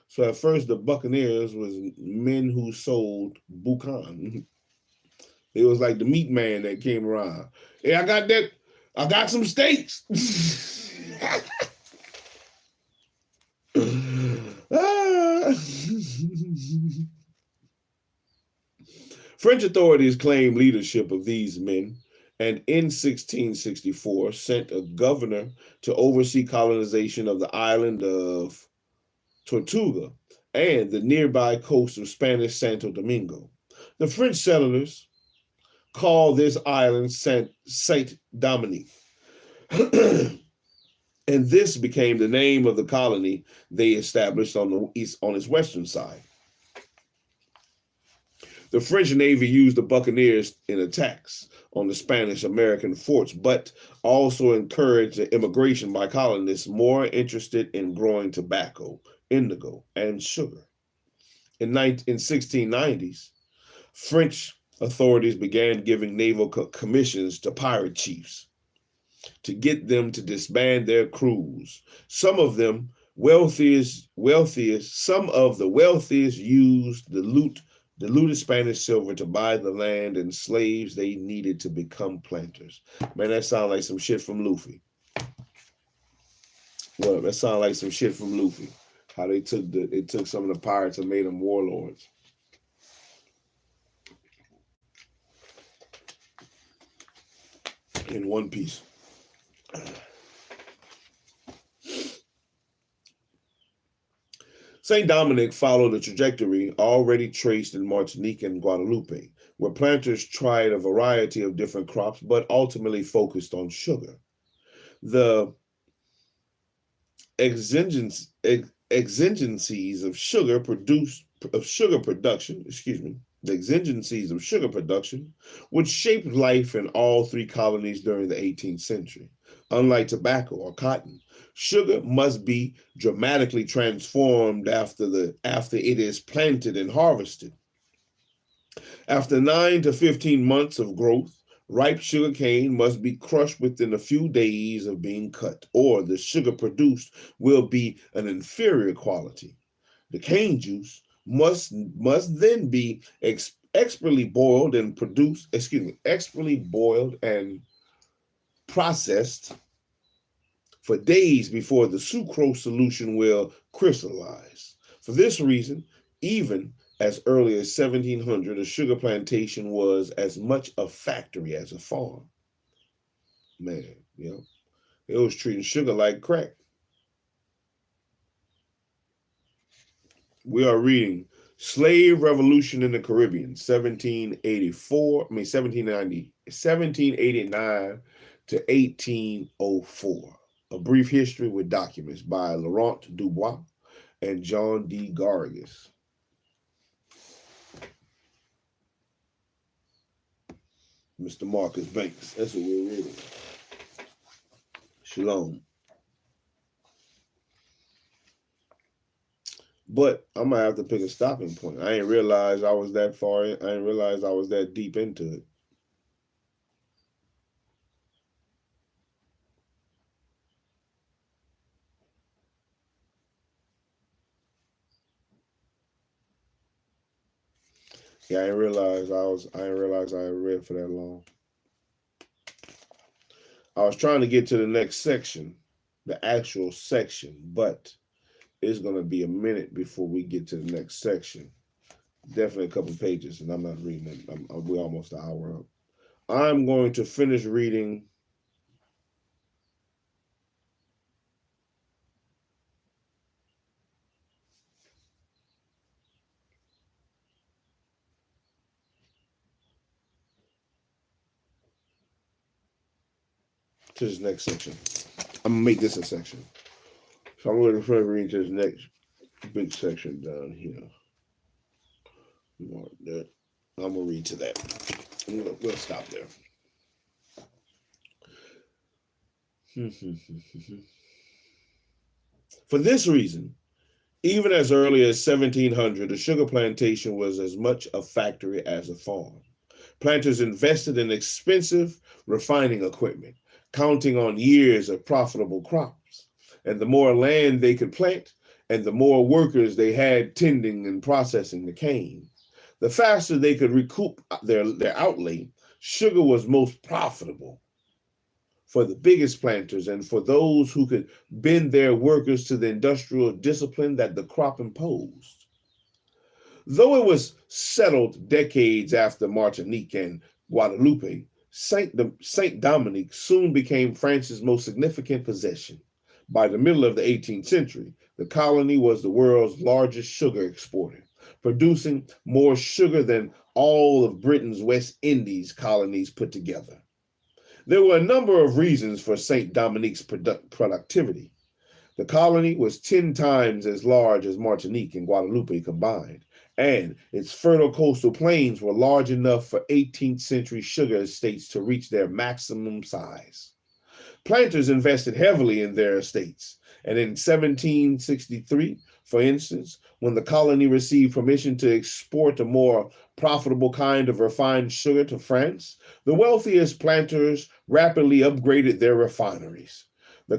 Speaker 1: So at first, the buccaneers was men who sold boucan. It was like the meat man that came around. Hey, I got some steaks. French authorities claimed leadership of these men and in 1664 sent a governor to oversee colonization of the island of Tortuga and the nearby coast of Spanish Santo Domingo. The French settlers called this island Saint Dominique. And this became the name of the colony they established on its western side. The French Navy used the buccaneers in attacks on the Spanish American forts, but also encouraged the immigration by colonists more interested in growing tobacco, indigo, and sugar. In 1690s, French authorities began giving naval commissions to pirate chiefs to get them to disband their crews. Some of the wealthiest used the looted Spanish silver to buy the land and slaves they needed to become planters. Man, that sounds like some shit from Luffy. Well, that sounds like some shit from Luffy. How they took some of the pirates and made them warlords. In One Piece. St. Dominic followed a trajectory already traced in Martinique and Guadeloupe, where planters tried a variety of different crops, but ultimately focused on sugar. The exigencies of sugar production would shape life in all three colonies during the 18th century. Unlike tobacco or cotton, sugar must be dramatically transformed after it is planted and harvested. After 9 to 15 months of growth, ripe sugar cane must be crushed within a few days of being cut, or the sugar produced will be an inferior quality. The cane juice must then be expertly boiled and processed for days before the sucrose solution will crystallize. For this reason, even as early as 1700, a sugar plantation was as much a factory as a farm. Man, it was treating sugar like crack. We are reading Slave Revolution in the Caribbean, 1789 to 1804. A Brief History with Documents by Laurent Dubois and John D. Garrigus. Mr. Marcus Banks. That's what we're reading. Shalom. But I'm going to have to pick a stopping point. I didn't realize I was that far in. I didn't realize I was that deep into it. Yeah, I didn't realize I read for that long. I was trying to get to the next section, the actual section, but it's going to be a minute before we get to the next section. Definitely a couple pages, and I'm not reading it. We're almost an hour up. I'm going to finish reading to this next section. I'm gonna make this a section. So I'm going to read this next big section down here. Mark that. I'm gonna read to that. We'll stop there. For this reason, even as early as 1700, a sugar plantation was as much a factory as a farm. Planters invested in expensive refining equipment, counting on years of profitable crops. And the more land they could plant, and the more workers they had tending and processing the cane, the faster they could recoup their outlay. Sugar was most profitable for the biggest planters and for those who could bend their workers to the industrial discipline that the crop imposed. Though it was settled decades after Martinique and Guadeloupe, Saint Dominique soon became France's most significant possession. By the middle of the 18th century, the colony was the world's largest sugar exporter, producing more sugar than all of Britain's West Indies colonies put together. There were a number of reasons for Saint Dominique's productivity. The colony was 10 times as large as Martinique and Guadeloupe combined, and its fertile coastal plains were large enough for 18th century sugar estates to reach their maximum size. Planters invested heavily in their estates, and in 1763, for instance, when the colony received permission to export a more profitable kind of refined sugar to France, the wealthiest planters rapidly upgraded their refineries. The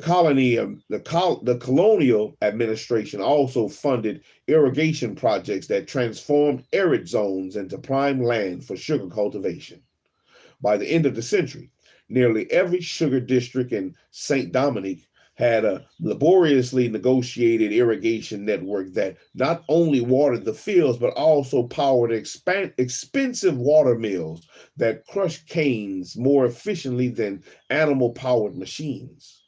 Speaker 1: colonial administration also funded irrigation projects that transformed arid zones into prime land for sugar cultivation. By the end of the century, nearly every sugar district in Saint Dominique had a laboriously negotiated irrigation network that not only watered the fields, but also powered expensive water mills that crushed canes more efficiently than animal-powered machines.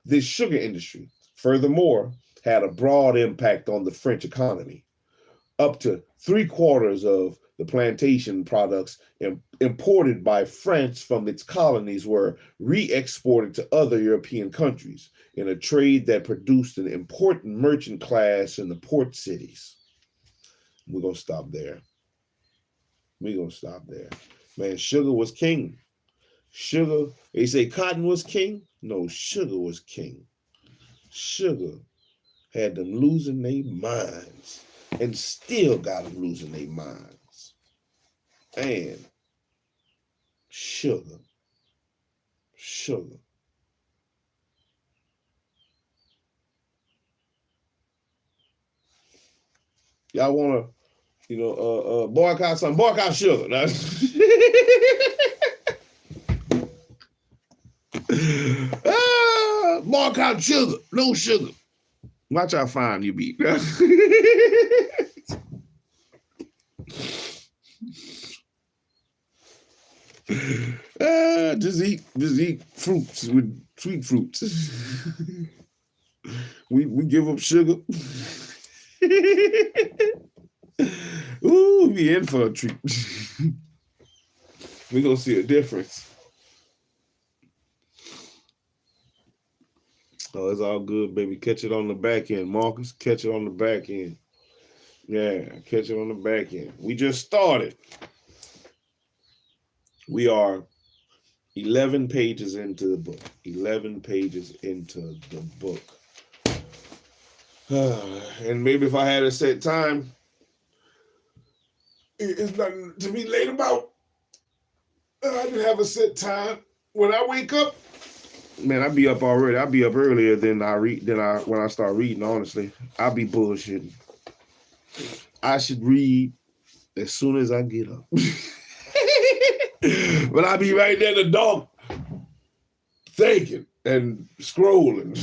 Speaker 1: This sugar industry, furthermore, had a broad impact on the French economy. Up to 3/4 of the plantation products imported by France from its colonies were re-exported to other European countries in a trade that produced an important merchant class in the port cities. We're going to stop there. Man, sugar was king. Sugar, they say cotton was king. No, sugar was king. Sugar had them losing their minds and still got them losing their minds. And sugar. Y'all want to, boycott something? Boycott sugar. Boycott sugar. No sugar. Watch how fine you be. Just eat fruits with sweet fruits. we give up sugar. Ooh, we in for a treat. We're gonna see a difference. Oh, it's all good, baby. Catch it on the back end, Marcus. Catch it on the back end. Yeah, catch it on the back end. We just started. We are 11 pages into the book. 11 pages into the book. And maybe if I had a set time, it's nothing to be late about. I didn't have a set time. When I wake up, man, I'll be up already. I'll be up earlier than when I start reading, honestly. I'll be bullshitting. I should read as soon as I get up. But I'll be right there in the dark thinking and scrolling.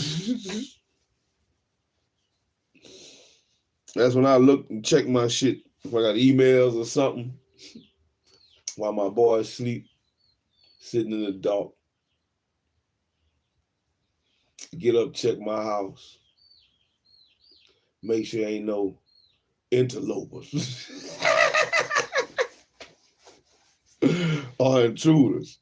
Speaker 1: That's when I look and check my shit. If I got emails or something, while my boys sleep, sitting in the dark. Get up, check my house. Make sure ain't no interlopers or intruders.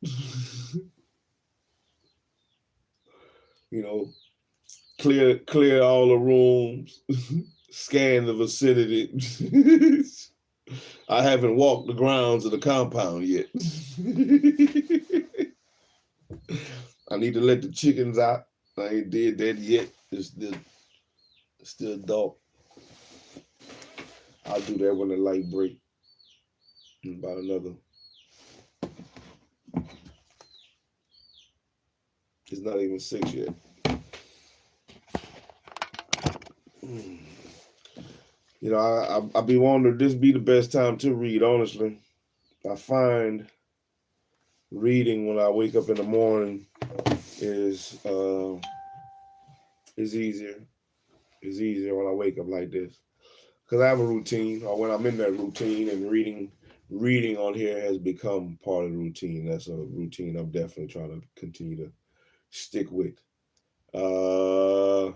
Speaker 1: clear all the rooms, scan the vicinity. I haven't walked the grounds of the compound yet. I need to let the chickens out. I ain't did that yet. It's still dark. I'll do that when the light break. About another. It's not even 6 yet. I be wanting this be the best time to read, honestly. I find reading when I wake up in the morning is easier. It's easier when I wake up like this. Because I have a routine, or when I'm in that routine, and reading on here has become part of the routine. That's a routine I'm definitely trying to continue to stick with. I'm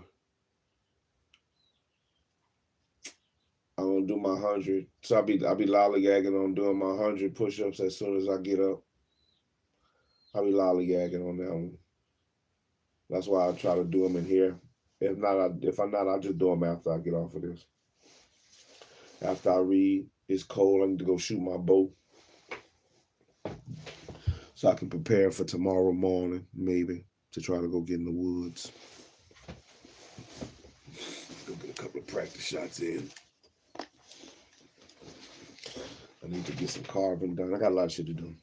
Speaker 1: gonna do my 100. So I'll be lollygagging on doing my 100 push-ups as soon as I get up. I'll be lollygagging on that one. That's why I try to do them in here. If I'm not, I'll just do them after I get off of this. After I read, it's cold. I need to go shoot my bow, so I can prepare for tomorrow morning, maybe, to try to go get in the woods. Go get a couple of practice shots in. I need to get some carving done. I got a lot of shit to do.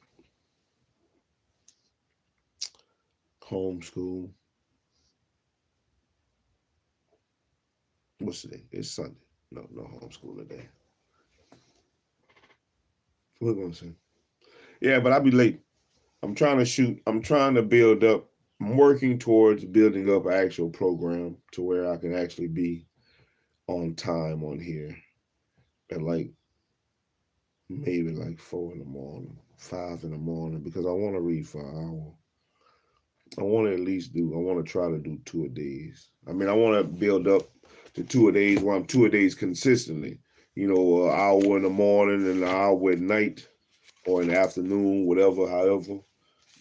Speaker 1: Homeschool. What's today? It's Sunday. No homeschool today. What am I gonna say? Yeah, but I'll be late. I'm trying to build up. I'm working towards building up an actual program to where I can actually be on time on here at maybe 4 in the morning, 5 in the morning, because I want to read for an hour. I want to try to do 2 a days. I mean, I want to build up to 2 a days where I'm 2 a days consistently. An hour in the morning and an hour at night or in the afternoon, however.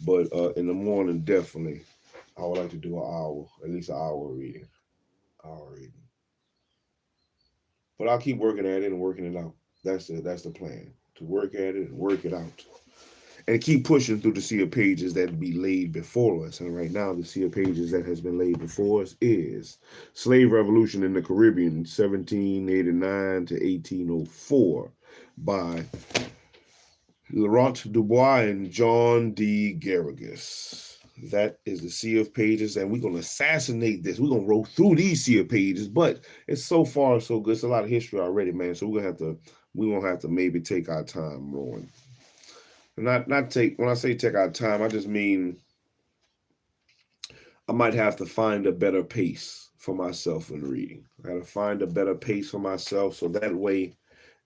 Speaker 1: But in the morning, definitely, I would like to do an hour, at least an hour reading. But I'll keep working at it and working it out. That's the plan, to work at it and work it out. And keep pushing through the sea of pages that be laid before us. And right now, the sea of pages that has been laid before us is Slave Revolution in the Caribbean, 1789 to 1804, by Laurent Dubois and John D. Garrigus. That is the sea of pages, and we're going to assassinate this. We're going to roll through these sea of pages, but it's so far so good. It's a lot of history already, man. So we're going to have to maybe take our time rolling. When I say take our time, I just mean I might have to find a better pace for myself in reading. I got to find a better pace for myself so that way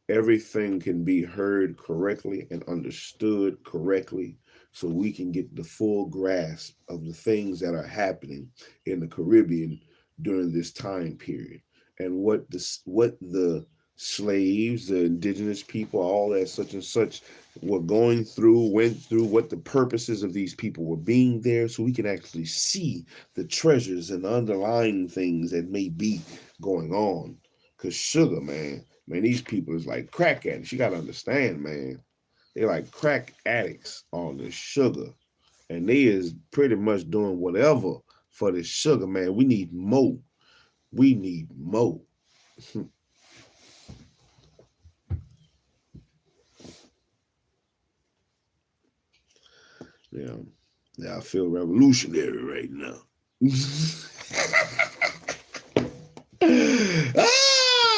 Speaker 1: everything can be heard correctly and understood correctly, so we can get the full grasp of the things that are happening in the Caribbean during this time period, and what the slaves, the indigenous people, all that such and such went through, what the purposes of these people were being there, so we can actually see the treasures and the underlying things that may be going on. Because sugar, man, these people is like crack addicts. You got to understand, man. They're like crack addicts on the sugar. And they is pretty much doing whatever for the sugar, man. We need more. Yeah, I feel revolutionary right now.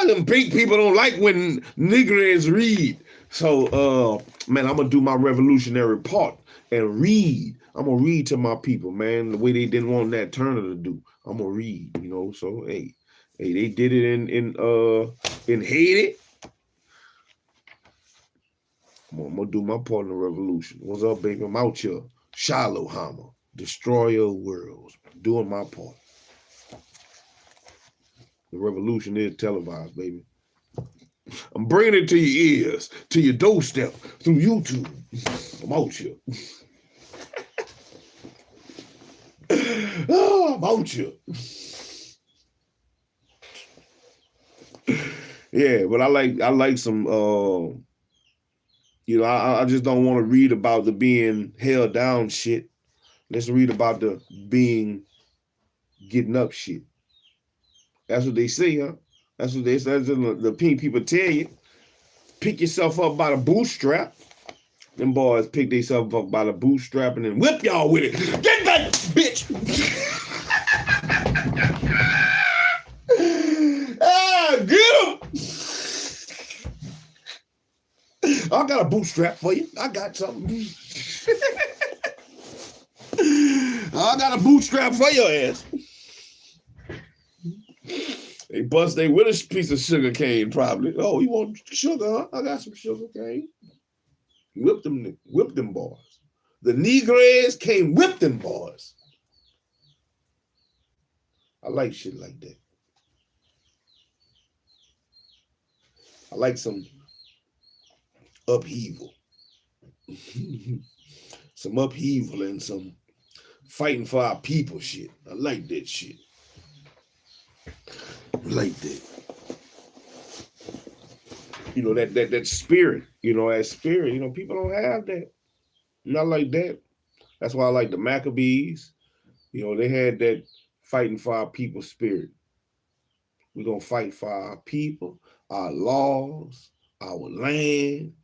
Speaker 1: Them pink people don't like when niggers read. So, man, I'm going to do my revolutionary part and read. I'm going to read to my people, man, the way they didn't want Nat Turner to do. I'm going to read, So, hey, they did it in Haiti. I'm going to do my part in the revolution. What's up, baby? I'm out here. SHILO Hammer, destroyer of worlds, doing my part. The revolution is televised, baby. I'm bringing it to your ears, to your doorstep, through YouTube. I'm out here. Oh, about you. Yeah, but I like some you know, I just don't want to read about the being held down shit. Let's read about the being getting up shit. That's what they say, huh? That's what they say. The pink people tell you. Pick yourself up by the bootstrap. Them boys pick themselves up by the bootstrap and then whip y'all with it. Get that bitch! Ah, get him! I got a bootstrap for you. I got something. I got a bootstrap for your ass. They bust they with a piece of sugar cane, probably. Oh, you want sugar, huh? I got some sugar cane. Whip them boys. The Negroes came whip them boys. I like shit like that. I like some upheaval. Some upheaval and some fighting for our people shit. I like that shit. I like that. You know, that spirit, you know, that spirit, you know, people don't have that. Not like that. That's why I like the Maccabees. You know, they had that fighting for our people spirit. We're going to fight for our people, our laws, our land.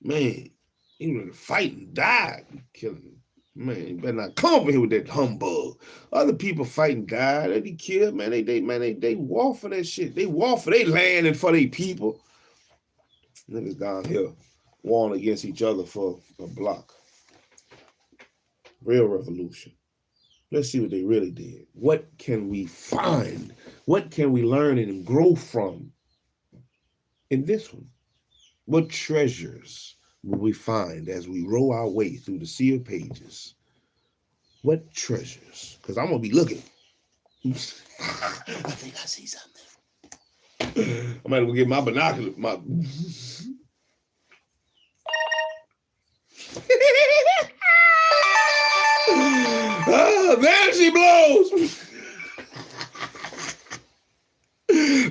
Speaker 1: Man, even the fighting died, killing them. Man, you better not come over here with that humbug. Other people fighting died, they be killed, man. They war for that shit. They war for their land and for their people. Niggas down here warring against each other for a block. Real revolution. Let's see what they really did. What can we find? What can we learn and grow from in this one? What treasures will we find as we roll our way through the sea of pages? What treasures? Because I'm going to be looking. I think I see something. I might go get my binocular. There she blows.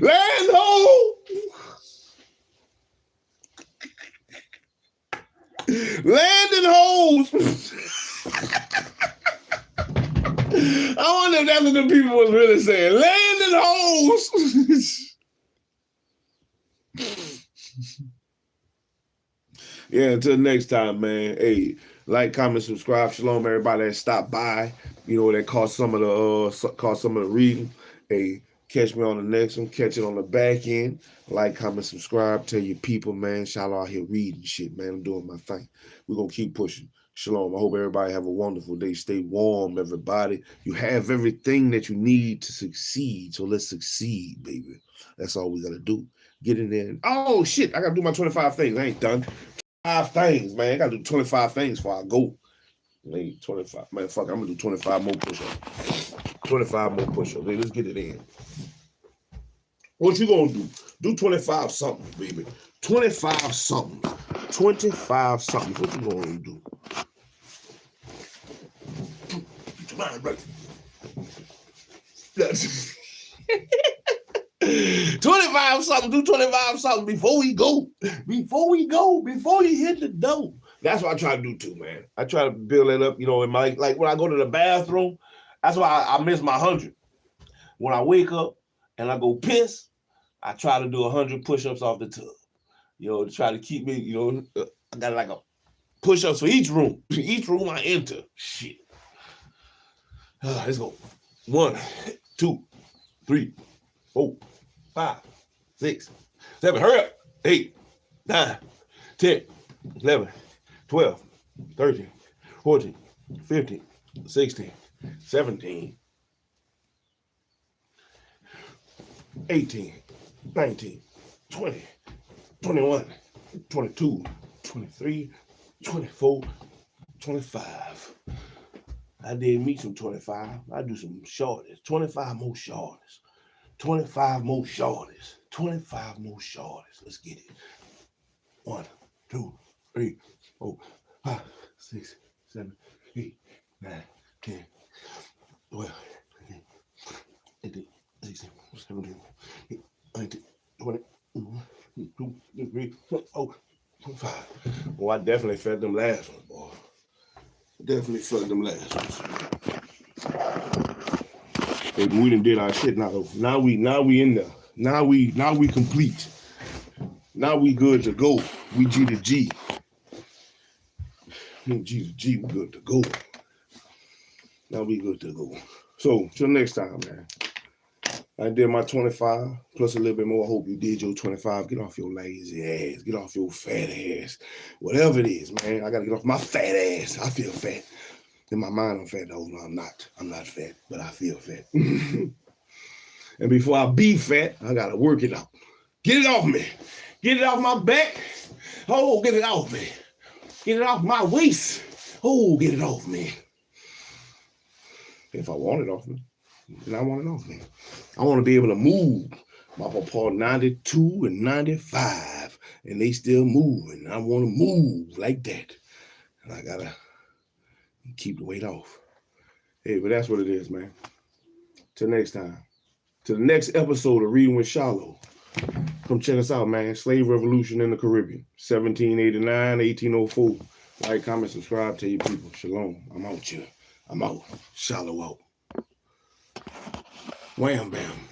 Speaker 1: Land ho. Landing holes. I wonder if that's what the people was really saying. Landing holes. Yeah, until next time, man. Hey, like, comment, subscribe. Shalom, everybody that stopped by. You know, that caught some of the reading. Hey, catch me on the next one. Catch it on the back end. Like, comment, subscribe. Tell your people, man. Shiloh out here reading shit, man. I'm doing my thing. We're gonna keep pushing. Shalom. I hope everybody have a wonderful day. Stay warm, everybody. You have everything that you need to succeed. So let's succeed, baby. That's all we gotta do. Get in there. Oh shit! I gotta do my 25 things. I ain't done. 5 things, man. I gotta do 25 things before I go. I need 25. Man, fuck, I'm gonna do 25 more push-ups. 25 more push-ups. Hey, let's get it in. What you gonna do? Do 25 something, baby. 25 something. 25 something. What you gonna do? Come on, bro. 25 something, do 25 something before we go. Before you hit the door. That's what I try to do too, man. I try to build it up, you know, in my, like when I go to the bathroom, that's why I miss my 100. When I wake up and I go piss, I try to do 100 push-ups off the tub. You know, to try to keep me, you know, I got like a push-ups for each room. Each room I enter. Shit. Let's go. 1, 2, 3, 4, 5, 6, 7. Hurry up. 8, 9, 10, 11, 12, 13, 14, 15, 16, 17, 18, 19, 20, 21, 22, 23, 24, 25. I did me some 25. I do some shorties. 25 more shorties. 25 more shorties. 25 more shorties. Let's get it. 1, 2, 3, 4, 5, 6, 7, 8, 9, 10.
Speaker 2: 12, 18, 16, 17, 19, 20, 22, 23, 24, 25. Well, I definitely felt them last ones, boy. Definitely felt them last ones. Hey, but we done did our shit now. Now we in there. Now we complete. Now we good to go. We G to G. G to G, we good to go. Now we good to go. So till next time, man. I did my 25 plus a little bit more. I hope you did your 25. Get off your lazy ass. Get off your fat ass. Whatever it is, man. I gotta get off my fat ass. I feel fat. In my mind, I'm fat. No, I'm not. I'm not fat, but I feel fat. And before I be fat, I gotta work it out. Get it off me. Get it off my back. Oh, get it off me. Get it off my waist. Oh, get it off me. If I want it off me, then I want it off me. I want to be able to move. My papa 92 and 95, and they still moving. I want to move like that. And I gotta keep the weight off. Hey, but that's what it is, man. Till next time. To the next episode of Reading with SHILO. Come check us out, man. Slave Revolution in the Caribbean. 1789, 1804. Like, comment, subscribe. Tell your people. Shalom. I'm out here. I'm out. SHILO out. Wham, bam.